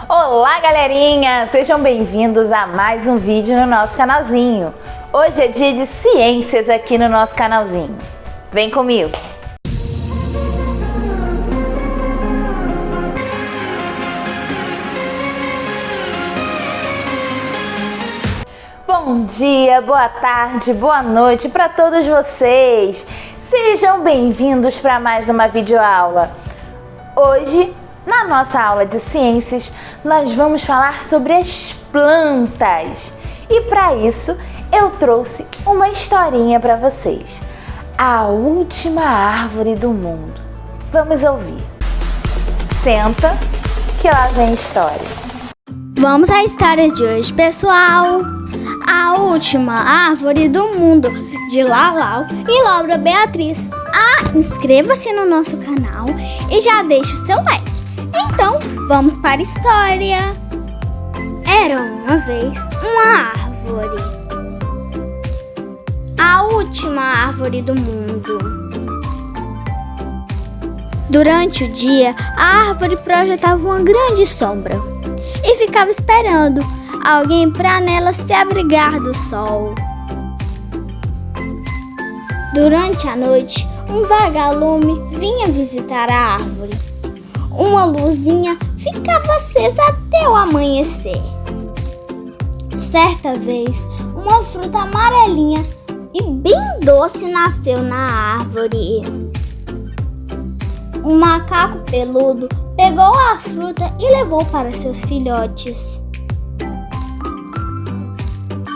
Olá, galerinha! Sejam bem-vindos a mais um vídeo no nosso canalzinho. Hoje é dia de ciências aqui no nosso canalzinho. Vem comigo! Bom dia, boa tarde, boa noite para todos vocês! Sejam bem-vindos para mais uma videoaula. Hoje, na nossa aula de ciências, nós vamos falar sobre as plantas. E para isso, eu trouxe uma historinha para vocês. A última árvore do mundo. Vamos ouvir. Senta, que lá vem a história. Vamos à história de hoje, pessoal. A última árvore do mundo, de Lalau e Laura Beatriz. Inscreva-se no nosso canal e já deixe o seu like. Então, vamos para a história. Era uma vez uma árvore. A última árvore do mundo. Durante o dia, a árvore projetava uma grande sombra e ficava esperando alguém para nela se abrigar do sol. Durante a noite, um vagalume vinha visitar a árvore. Uma luzinha ficava acesa até o amanhecer. Certa vez, uma fruta amarelinha e bem doce nasceu na árvore. Um macaco peludo pegou a fruta e levou para seus filhotes.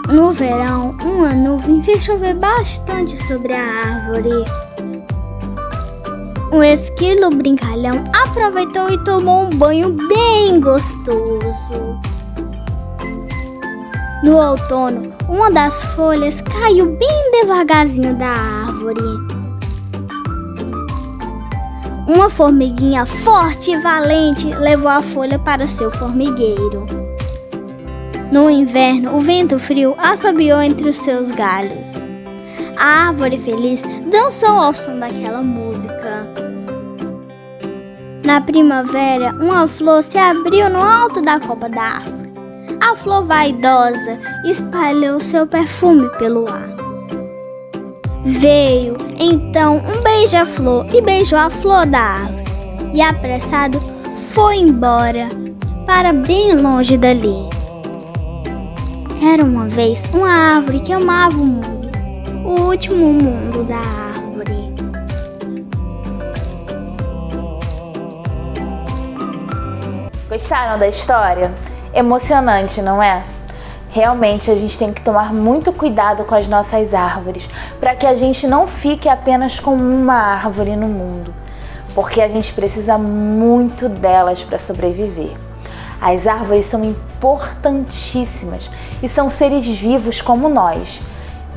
No verão, uma nuvem fez chover bastante sobre a árvore. O esquilo brincalhão aproveitou e tomou um banho bem gostoso. No outono, uma das folhas caiu bem devagarzinho da árvore. Uma formiguinha forte e valente levou a folha para o seu formigueiro. No inverno, o vento frio assobiou entre os seus galhos. A árvore feliz dançou ao som daquela música. Na primavera, uma flor se abriu no alto da copa da árvore. A flor vaidosa espalhou seu perfume pelo ar. Veio, então, um beija-flor e beijou a flor da árvore. E apressado, foi embora, para bem longe dali. Era uma vez uma árvore que amava o mundo, o último mundo da árvore. Gostaram da história? Emocionante, não é? Realmente a gente tem que tomar muito cuidado com as nossas árvores, para que a gente não fique apenas com uma árvore no mundo, porque a gente precisa muito delas para sobreviver. As árvores são importantíssimas e são seres vivos como nós.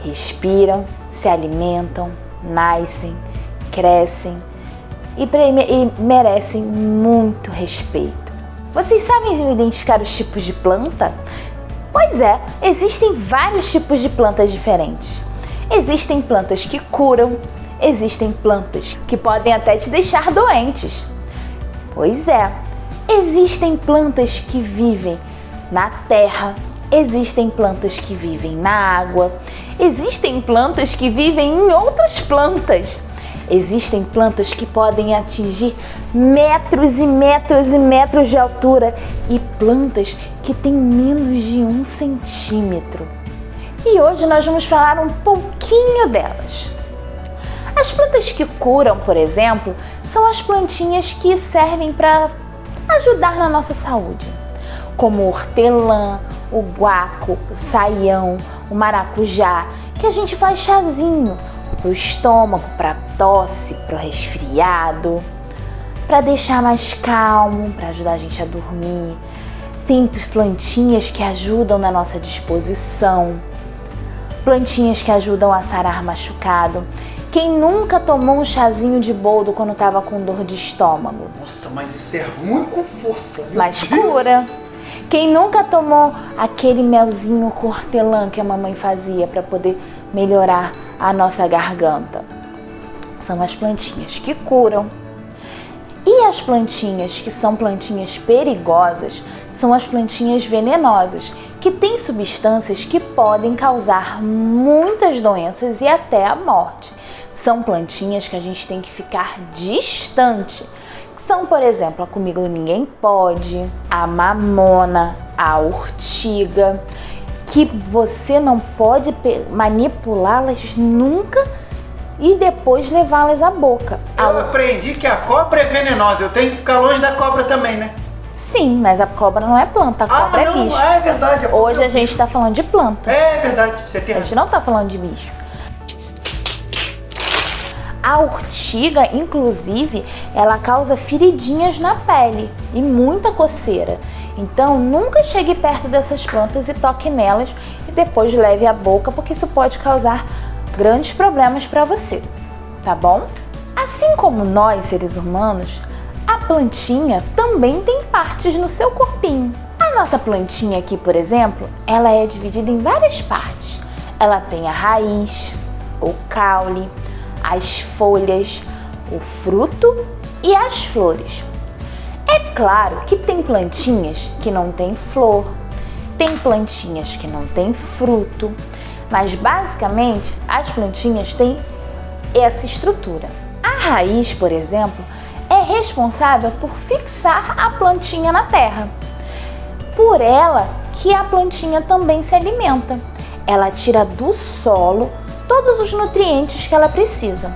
Respiram, se alimentam, nascem, crescem e merecem muito respeito. Vocês sabem identificar os tipos de planta? Pois é, existem vários tipos de plantas diferentes. Existem plantas que curam, existem plantas que podem até te deixar doentes. Pois é. Existem plantas que vivem na terra, existem plantas que vivem na água, existem plantas que vivem em outras plantas. Existem plantas que podem atingir metros e metros e metros de altura e plantas que têm menos de 1 centímetro. E hoje nós vamos falar um pouquinho delas. As plantas que curam, por exemplo, são as plantinhas que servem para ajudar na nossa saúde, como o hortelã, o guaco, o saião, o maracujá, que a gente faz chazinho para o estômago, para tosse, para o resfriado, para deixar mais calmo, para ajudar a gente a dormir. Tem plantinhas que ajudam na nossa disposição, plantinhas que ajudam a sarar machucado. Quem nunca tomou um chazinho de boldo quando estava com dor de estômago? Nossa, mas isso é ruim com força. Mas cura. Quem nunca tomou aquele melzinho com hortelã que a mamãe fazia para poder melhorar a nossa garganta? São as plantinhas que curam. E as plantinhas que são plantinhas perigosas são as plantinhas venenosas, que têm substâncias que podem causar muitas doenças e até a morte. São plantinhas que a gente tem que ficar distante. São, por exemplo, a comigo ninguém pode, a mamona, a urtiga, que você não pode manipulá-las nunca e depois levá-las à boca. Eu aprendi que a cobra é venenosa, eu tenho que ficar longe da cobra também, né? Sim, mas a cobra não é planta, a cobra é bicho. É verdade. Hoje a gente está falando de planta. É verdade, você tem A gente não está falando de bicho. A urtiga, inclusive, ela causa feridinhas na pele e muita coceira. Então, nunca chegue perto dessas plantas e toque nelas e depois leve à boca, porque isso pode causar grandes problemas para você, tá bom? Assim como nós, seres humanos, a plantinha também tem partes no seu corpinho. A nossa plantinha aqui, por exemplo, ela é dividida em várias partes. Ela tem a raiz, o caule, as folhas, o fruto e as flores. É claro que tem plantinhas que não têm flor, tem plantinhas que não têm fruto, mas basicamente as plantinhas têm essa estrutura. A raiz, por exemplo, é responsável por fixar a plantinha na terra. Por ela que a plantinha também se alimenta. Ela tira do solo todos os nutrientes que ela precisa.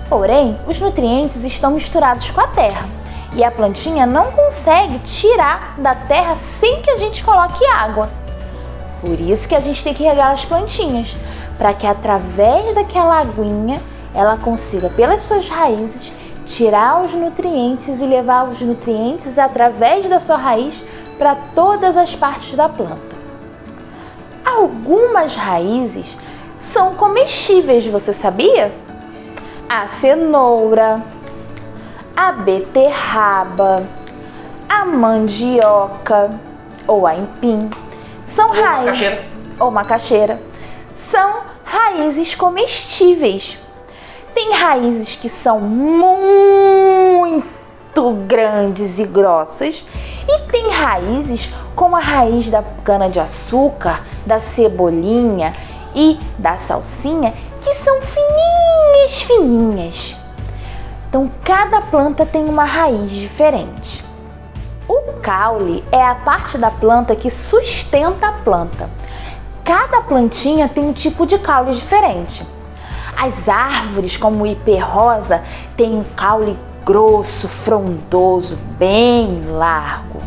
Porém, os nutrientes estão misturados com a terra e a plantinha não consegue tirar da terra sem que a gente coloque água. Por isso que a gente tem que regar as plantinhas, para que através daquela aguinha ela consiga, pelas suas raízes, tirar os nutrientes e levar os nutrientes através da sua raiz para todas as partes da planta. Algumas raízes são comestíveis, você sabia? A cenoura, a beterraba, a mandioca ou a aipim são raízes ou macaxeira. São raízes comestíveis. Tem raízes que são muito grandes e grossas e tem raízes como a raiz da cana-de-açúcar, da cebolinha e da salsinha, que são fininhas. Então, cada planta tem uma raiz diferente. O caule é a parte da planta que sustenta a planta. Cada plantinha tem um tipo de caule diferente. As árvores, como o ipê rosa, têm um caule grosso, frondoso, bem largo.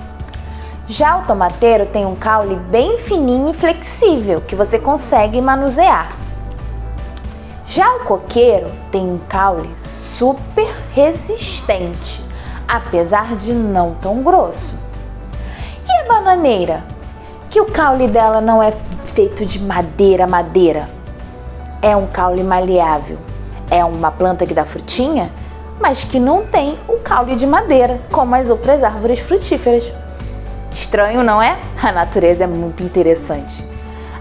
Já o tomateiro tem um caule bem fininho e flexível, que você consegue manusear. Já o coqueiro tem um caule super resistente, apesar de não tão grosso. E a bananeira? Que o caule dela não é feito de madeira. É um caule maleável. É uma planta que dá frutinha, mas que não tem o caule de madeira, como as outras árvores frutíferas. Estranho, não é? A natureza é muito interessante.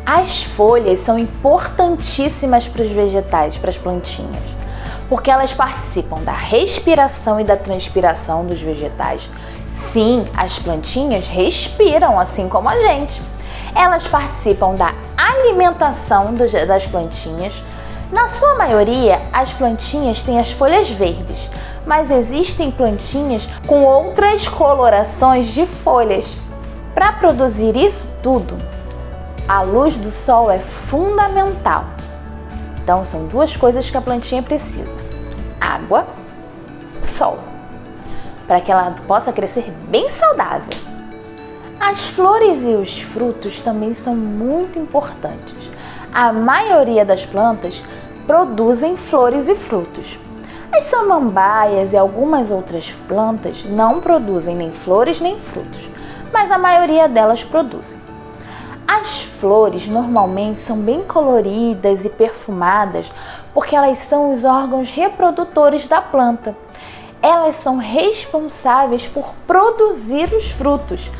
As folhas são importantíssimas para os vegetais, para as plantinhas, porque elas participam da respiração e da transpiração dos vegetais. Sim, as plantinhas respiram assim como a gente. Elas participam da alimentação das plantinhas. Na sua maioria, as plantinhas têm as folhas verdes, mas existem plantinhas com outras colorações de folhas. Para produzir isso tudo, a luz do sol é fundamental. Então, são duas coisas que a plantinha precisa: água, sol, para que ela possa crescer bem saudável. As flores e os frutos também são muito importantes. A maioria das plantas produzem flores e frutos. As samambaias e algumas outras plantas não produzem nem flores nem frutos, mas a maioria delas produzem. As flores normalmente são bem coloridas e perfumadas porque elas são os órgãos reprodutores da planta. Elas são responsáveis por produzir os frutos.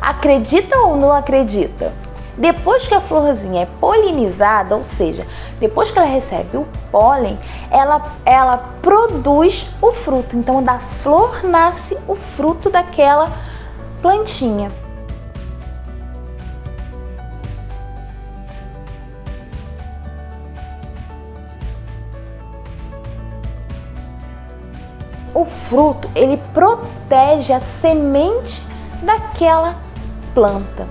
Acredita ou não acredita? Depois que a florzinha é polinizada, ou seja, depois que ela recebe o pólen, ela produz o fruto. Então, da flor nasce o fruto daquela plantinha. o fruto, ele protege a semente daquela planta.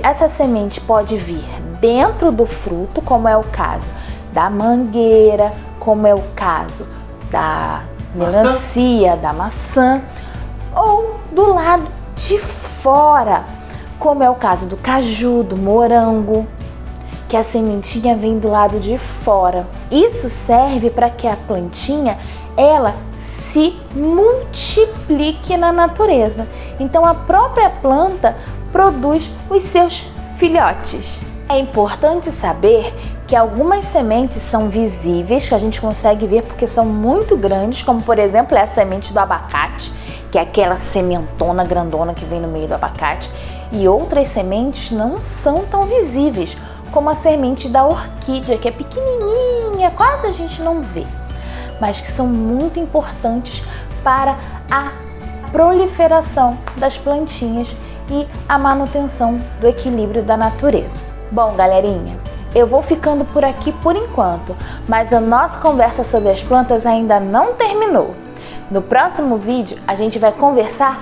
Essa semente pode vir dentro do fruto, como é o caso da mangueira, como é o caso da melancia, da maçã, ou do lado de fora, como é o caso do caju, do morango, que a sementinha vem do lado de fora. Isso serve para que a plantinha ela se multiplique na natureza. Então a própria planta produz os seus filhotes. É importante saber que algumas sementes são visíveis, que a gente consegue ver porque são muito grandes, como por exemplo é a semente do abacate, que é aquela sementona grandona que vem no meio do abacate, e outras sementes não são tão visíveis, como a semente da orquídea, que é pequenininha, quase a gente não vê, mas que são muito importantes para a proliferação das plantinhas e a manutenção do equilíbrio da natureza. Bom, galerinha, eu vou ficando por aqui por enquanto, mas a nossa conversa sobre as plantas ainda não terminou. No próximo vídeo, a gente vai conversar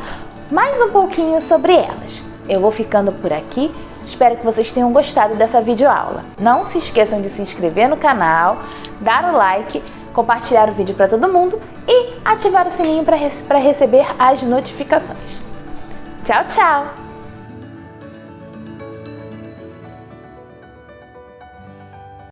mais um pouquinho sobre elas. Eu vou ficando por aqui, espero que vocês tenham gostado dessa videoaula. Não se esqueçam de se inscrever no canal, dar o like, compartilhar o vídeo para todo mundo e ativar o sininho para receber as notificações. Tchau, tchau!